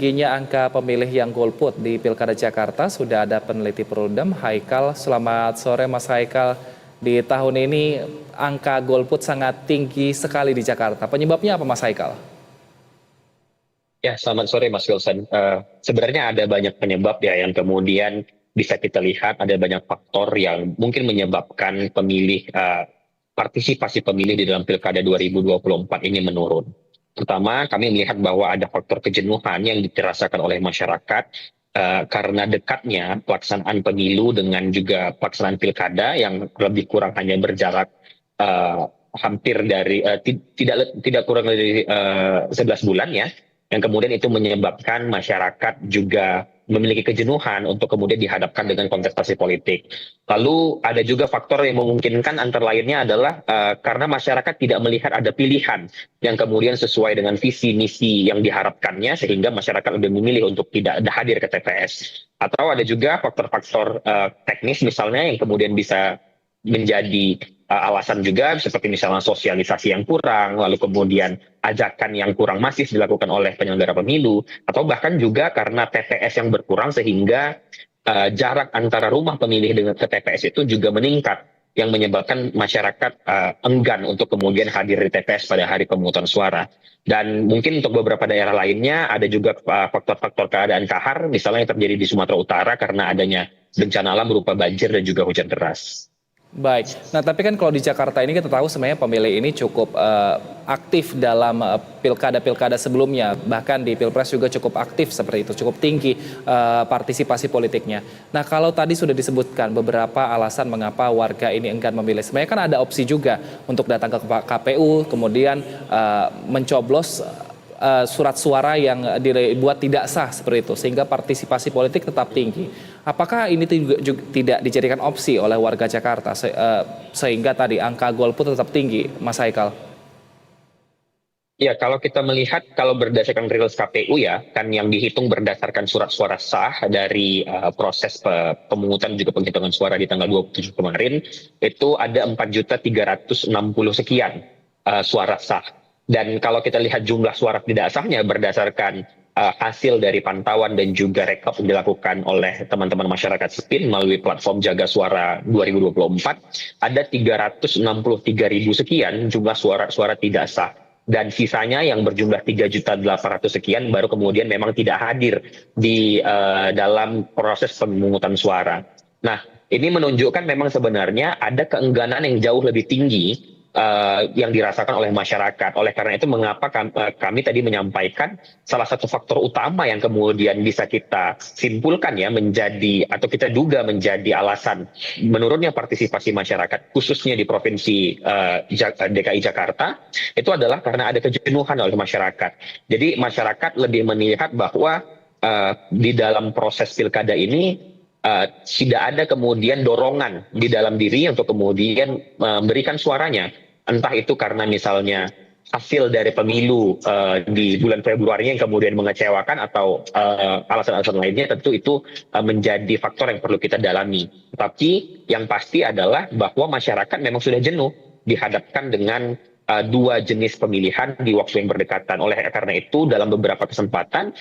Tingginya angka pemilih yang golput di Pilkada Jakarta sudah ada peneliti Perludem, Haikal. Selamat sore Mas Haikal. Di tahun ini angka golput sangat tinggi sekali di Jakarta. Penyebabnya apa Mas Haikal? Ya, selamat sore Mas Wilson. Sebenarnya ada banyak penyebab ya yang kemudian bisa kita lihat ada banyak faktor yang mungkin menyebabkan partisipasi pemilih di dalam Pilkada 2024 ini menurun. Pertama, kami melihat bahwa ada faktor kejenuhan yang dirasakan oleh masyarakat karena dekatnya pelaksanaan pemilu dengan juga pelaksanaan pilkada yang lebih kurang hanya berjarak hampir dari tidak kurang dari 11 bulan ya, yang kemudian itu menyebabkan masyarakat juga memiliki kejenuhan untuk kemudian dihadapkan dengan kontestasi politik. Lalu ada juga faktor yang memungkinkan antara lainnya adalah karena masyarakat tidak melihat ada pilihan yang kemudian sesuai dengan visi misi yang diharapkannya sehingga masyarakat lebih memilih untuk tidak hadir ke TPS. Atau ada juga faktor-faktor teknis misalnya yang kemudian bisa menjadi alasan juga seperti misalnya sosialisasi yang kurang, lalu kemudian ajakan yang kurang masif dilakukan oleh penyelenggara pemilu, atau bahkan juga karena TPS yang berkurang sehingga jarak antara rumah pemilih dengan ke TPS itu juga meningkat, yang menyebabkan masyarakat enggan untuk kemudian hadir di TPS pada hari pemungutan suara. Dan mungkin untuk beberapa daerah lainnya ada juga faktor-faktor keadaan kahar, misalnya yang terjadi di Sumatera Utara karena adanya bencana alam berupa banjir dan juga hujan deras. Baik, nah tapi kan kalau di Jakarta ini kita tahu sebenarnya pemilih ini cukup aktif dalam pilkada-pilkada sebelumnya. Bahkan di Pilpres juga cukup aktif seperti itu, cukup tinggi partisipasi politiknya. Nah kalau tadi sudah disebutkan beberapa alasan mengapa warga ini enggan memilih. Sebenarnya kan ada opsi juga untuk datang ke KPU, kemudian mencoblos surat suara yang dibuat tidak sah seperti itu sehingga partisipasi politik tetap tinggi. Apakah ini juga tidak dijadikan opsi oleh warga Jakarta sehingga tadi angka golput tetap tinggi, Mas Haikal? Ya, kalau kita melihat kalau berdasarkan rilis KPU ya, kan yang dihitung berdasarkan surat suara sah dari proses pemungutan juga penghitungan suara di tanggal 27 kemarin, itu ada 4.360 sekian suara sah. Dan kalau kita lihat jumlah suara tidak sahnya berdasarkan hasil dari pantauan dan juga rekap yang dilakukan oleh teman-teman masyarakat sipil melalui platform Jaga Suara 2024, ada 363.000 sekian jumlah suara-suara tidak sah. Dan sisanya yang berjumlah 3.800.000 sekian baru kemudian memang tidak hadir di dalam proses pemungutan suara. Nah, ini menunjukkan memang sebenarnya ada keengganan yang jauh lebih tinggi yang dirasakan oleh masyarakat. Oleh karena itu mengapa kami tadi menyampaikan salah satu faktor utama yang kemudian bisa kita simpulkan ya menjadi atau kita duga menjadi alasan menurunnya partisipasi masyarakat khususnya di provinsi DKI Jakarta itu adalah karena ada kejenuhan oleh masyarakat. Jadi masyarakat lebih melihat bahwa di dalam proses pilkada ini tidak ada kemudian dorongan di dalam diri untuk kemudian memberikan suaranya. Entah itu karena misalnya hasil dari pemilu di bulan Februari yang kemudian mengecewakan atau alasan-alasan lainnya, tentu itu menjadi faktor yang perlu kita dalami. Tapi yang pasti adalah bahwa masyarakat memang sudah jenuh dihadapkan dengan dua jenis pemilihan di waktu yang berdekatan. Oleh karena itu, dalam beberapa kesempatan,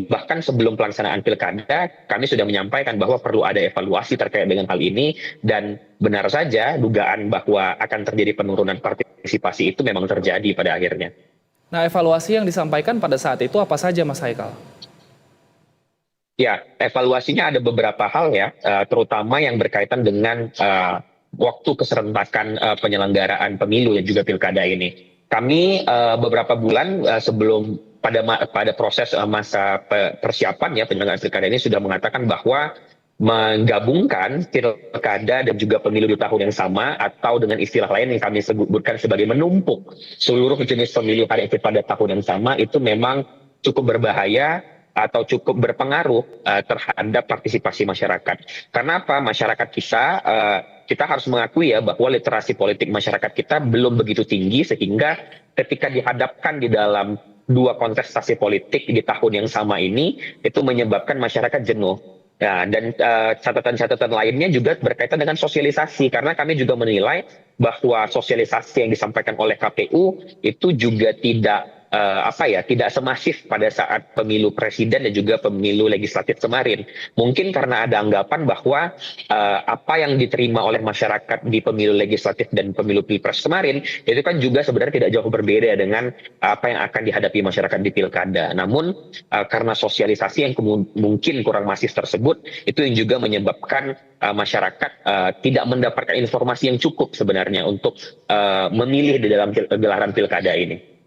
bahkan sebelum pelaksanaan pilkada, kami sudah menyampaikan bahwa perlu ada evaluasi terkait dengan hal ini, dan benar saja dugaan bahwa akan terjadi penurunan partisipasi itu memang terjadi pada akhirnya. Nah evaluasi yang disampaikan pada saat itu apa saja Mas Haikal? Ya, evaluasinya ada beberapa hal ya, terutama yang berkaitan dengan waktu keserentakan penyelenggaraan pemilu dan juga pilkada ini. Kami beberapa bulan sebelum pada proses masa persiapan ya penyelenggaraan pilkada ini sudah mengatakan bahwa menggabungkan pilkada dan juga pemilu di tahun yang sama atau dengan istilah lain yang kami sebutkan sebagai menumpuk seluruh jenis pemilihan itu pada tahun yang sama itu memang cukup berbahaya atau cukup berpengaruh terhadap partisipasi masyarakat. Karena apa? Masyarakat kita harus mengakui ya bahwa literasi politik masyarakat kita belum begitu tinggi sehingga ketika dihadapkan di dalam dua kontestasi politik di tahun yang sama ini itu menyebabkan masyarakat jenuh. Ya, dan catatan-catatan lainnya juga berkaitan dengan sosialisasi karena kami juga menilai bahwa sosialisasi yang disampaikan oleh KPU itu juga tidak tidak semasif pada saat pemilu presiden dan juga pemilu legislatif kemarin. Mungkin karena ada anggapan bahwa apa yang diterima oleh masyarakat di pemilu legislatif dan pemilu pilpres kemarin itu kan juga sebenarnya tidak jauh berbeda dengan apa yang akan dihadapi masyarakat di pilkada. Namun karena sosialisasi yang mungkin kurang masif tersebut, itu yang juga menyebabkan masyarakat tidak mendapatkan informasi yang cukup sebenarnya untuk memilih di dalam gelaran pilkada ini.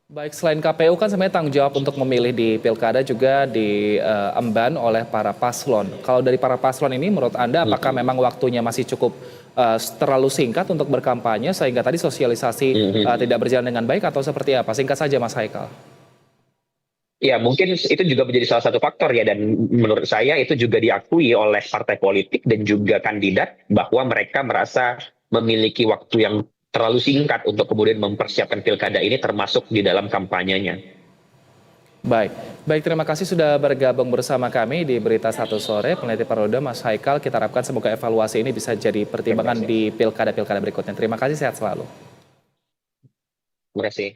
Baik, selain KPU kan sebenarnya tanggung jawab untuk memilih di pilkada juga diemban oleh para paslon. Kalau dari para paslon ini menurut Anda apakah memang waktunya masih cukup terlalu singkat untuk berkampanye sehingga tadi sosialisasi tidak berjalan dengan baik atau seperti apa? Singkat saja Mas Haikal. Ya, mungkin itu juga menjadi salah satu faktor ya, dan menurut saya itu juga diakui oleh partai politik dan juga kandidat bahwa mereka merasa memiliki waktu yang terlalu singkat untuk kemudian mempersiapkan pilkada ini termasuk di dalam kampanyenya. Baik, baik terima kasih sudah bergabung bersama kami di Berita Satu Sore, peneliti Perludem Mas Haikal. Kita harapkan semoga evaluasi ini bisa jadi pertimbangan di pilkada-pilkada berikutnya. Terima kasih, sehat selalu. Terima kasih.